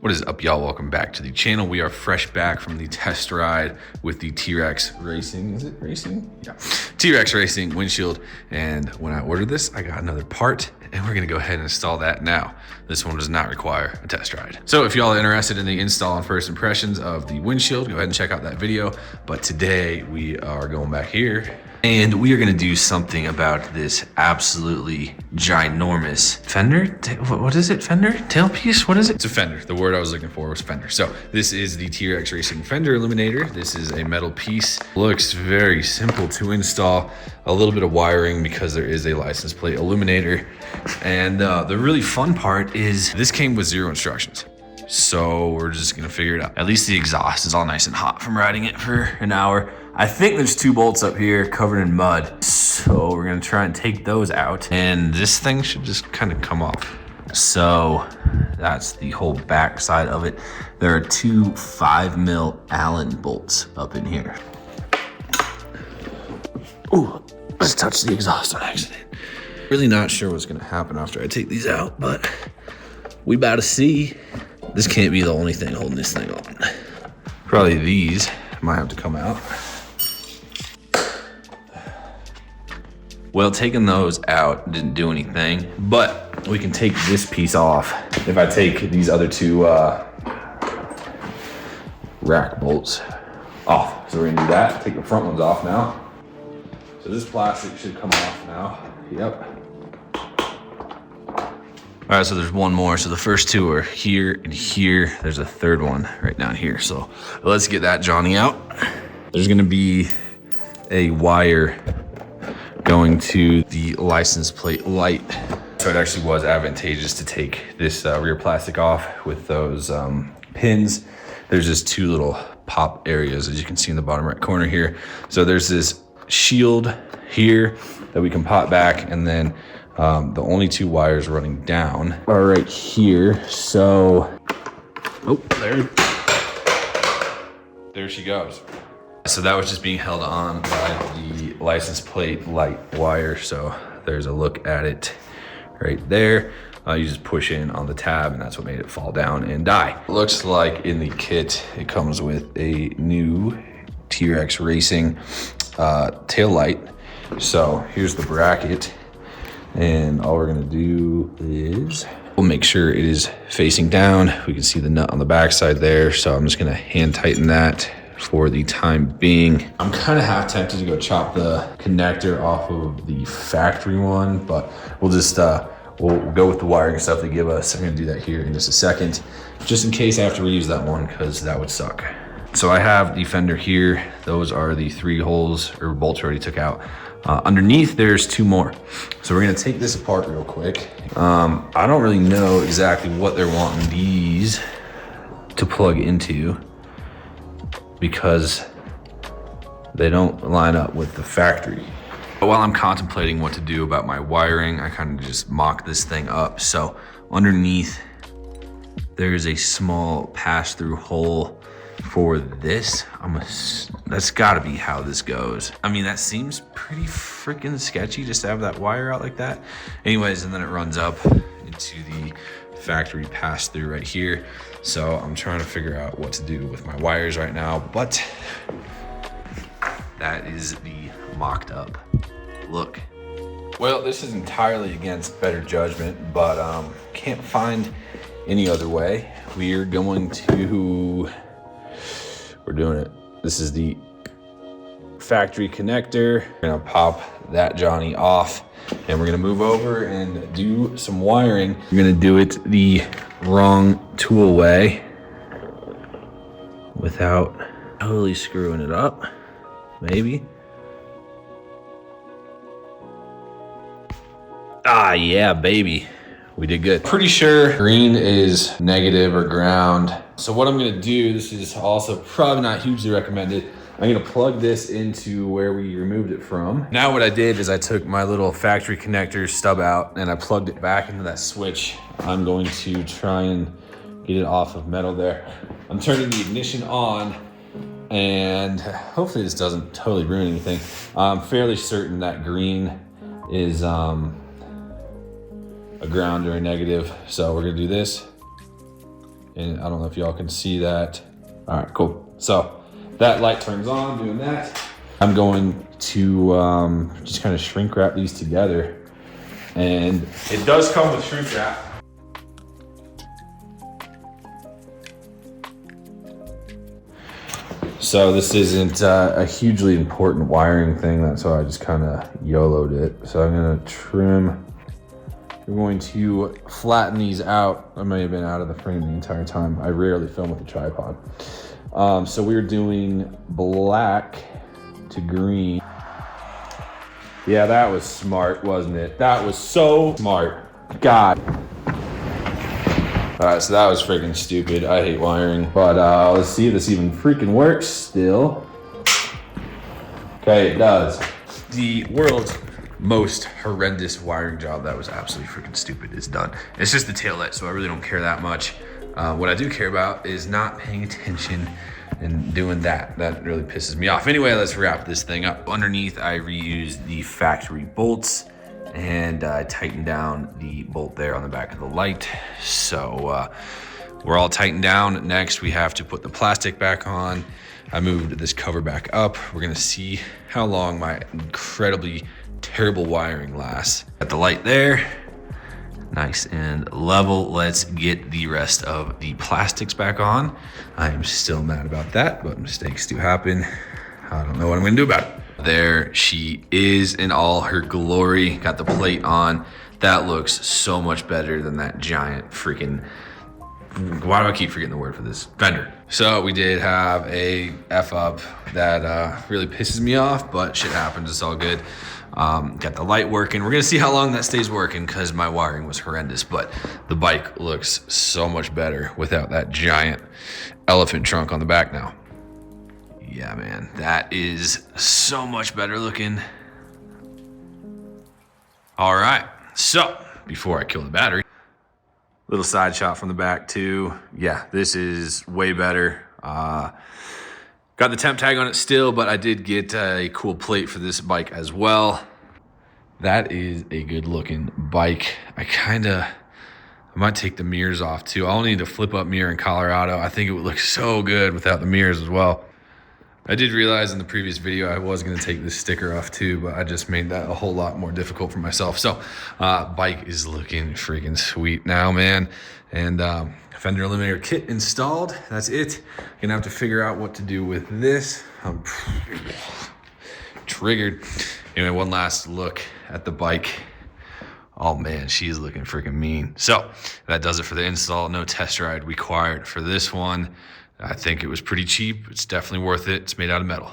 What is up, y'all? Welcome back to the channel. We are fresh back from the test ride with the T-Rex Racing. Is it racing? Yeah. T-Rex Racing windshield. And when I ordered this, I got another part, and we're gonna go ahead and install that now. This one does not require a test ride. So if y'all are interested in the install and first impressions of the windshield, go ahead and check out that video. But today we are going back here, and we are gonna do something about this absolutely ginormous Fender, what is it, Fender? Tailpiece, what is it? It's a Fender, the word I was looking for was Fender. So this is the T-Rex Racing Fender Eliminator. This is a metal piece. Looks very simple to install. A little bit of wiring because there is a license plate illuminator. And the really fun part is this came with 0 instructions. So we're just gonna figure it out. At least the exhaust is all nice and hot from riding it for an hour. I think there's 2 bolts up here covered in mud. So we're gonna try and take those out, and this thing should just kind of come off. So that's the whole back side of it. There are 2 5mm Allen bolts up in here. Ooh, let's touch the exhaust on accident. Really not sure what's gonna happen after I take these out, but we about to see. This can't be the only thing holding this thing on. Probably these might have to come out. Well, taking those out didn't do anything, but we can take this piece off if I take these other 2 rack bolts off. So we're gonna do that, take the front ones off now. So this plastic should come off now. Yep. All right, so there's one more. So the first 2 are here and here. There's a 3rd one right down here. So let's get that Johnny out. There's gonna be a wire going to the license plate light. So it actually was advantageous to take this rear plastic off with those pins. There's just 2 little pop areas, as you can see in the bottom right corner here. So there's this shield here that we can pop back, and then the only 2 wires running down are right here. So, oh, there she goes. So that was just being held on by the license plate light wire. So there's a look at it right there. You just push in on the tab, and that's what made it fall down and die. Looks like in the kit, it comes with a new T-Rex Racing tail light. So here's the bracket, and all we're gonna do is we'll make sure it is facing down. We can see the nut on the back side there. So I'm just gonna hand tighten that for the time being. I'm kind of half tempted to go chop the connector off of the factory one, but we'll just we'll go with the wiring stuff they give us. I'm gonna do that here in just a second, just in case I have to reuse that one, because that would suck. So I have the fender here. Those are the 3 holes or bolts I already took out. Underneath there's 2 more. So we're gonna take this apart real quick. I don't really know exactly what they're wanting these to plug into, because they don't line up with the factory. But while I'm contemplating what to do about my wiring, I kind of just mock this thing up. So underneath, there's a small pass-through hole for this. That's gotta be how this goes. I mean, that seems pretty freaking sketchy just to have that wire out like that. Anyways, and then it runs up into the factory pass-through right here. So I'm trying to figure out what to do with my wires right now, but that is the mocked up look. Well, this is entirely against better judgment, but can't find any other way. We're doing it. This is the factory connector. We're gonna pop that Johnny off, and we're gonna move over and do some wiring. We're gonna do it the wrong tool way without totally screwing it up, maybe. Ah, yeah, baby. We did good. Pretty sure green is negative or ground. So what I'm gonna do, this is also probably not hugely recommended. I'm gonna plug this into where we removed it from. Now what I did is I took my little factory connector stub out and I plugged it back into that switch. I'm going to try and get it off of metal there. I'm turning the ignition on, and hopefully this doesn't totally ruin anything. I'm fairly certain that green is a ground or a negative. So we're gonna do this. And I don't know if y'all can see that. All right, cool. So that light turns on, doing that. I'm going to just kind of shrink wrap these together. And it does come with shrink wrap. So this isn't a hugely important wiring thing. That's why I just kind of YOLO'd it. So I'm gonna trim. We're going to flatten these out. I may have been out of the frame the entire time. I rarely film with a tripod. So we're doing black to green. Yeah, that was smart, wasn't it? That was so smart. God. All right, so that was freaking stupid. I hate wiring, but let's see if this even freaking works still. Okay, it does. The world's most horrendous wiring job that was absolutely freaking stupid is done. It's just the taillight, so I really don't care that much. What I do care about is not paying attention and doing that. That really pisses me off. Anyway, let's wrap this thing up. Underneath, I reused the factory bolts and I tightened down the bolt there on the back of the light. So we're all tightened down. Next, we have to put the plastic back on. I moved this cover back up. We're gonna see how long my incredibly terrible wiring lasts. Got the light there, nice and level. Let's get the rest of the plastics back on. I am still mad about that, but mistakes do happen. I don't know what I'm gonna do about it. There she is in all her glory. Got the plate on. That looks so much better than that giant freaking, why do I keep forgetting the word for this? Fender. So we did have a F up that really pisses me off, but shit happens, it's all good. Got the light working. We're gonna see how long that stays working because my wiring was horrendous, but the bike looks so much better without that giant elephant trunk on the back now. Yeah, man, that is so much better looking. All right, so before I kill the battery, little side shot from the back too. Yeah, this is way better. Got the temp tag on it still, but I did get a cool plate for this bike as well. That is a good looking bike. I might take the mirrors off too. I'll need a flip up mirror in Colorado. I think it would look so good without the mirrors as well. I did realize in the previous video I was gonna take this sticker off too, but I just made that a whole lot more difficult for myself. So bike is looking freaking sweet now, man. And Fender Eliminator kit installed, that's it. Gonna have to figure out what to do with this. I'm triggered. Anyway, one last look at the bike. Oh man, she's looking freaking mean. So that does it for the install. No test ride required for this one. I think it was pretty cheap. It's definitely worth it. It's made out of metal.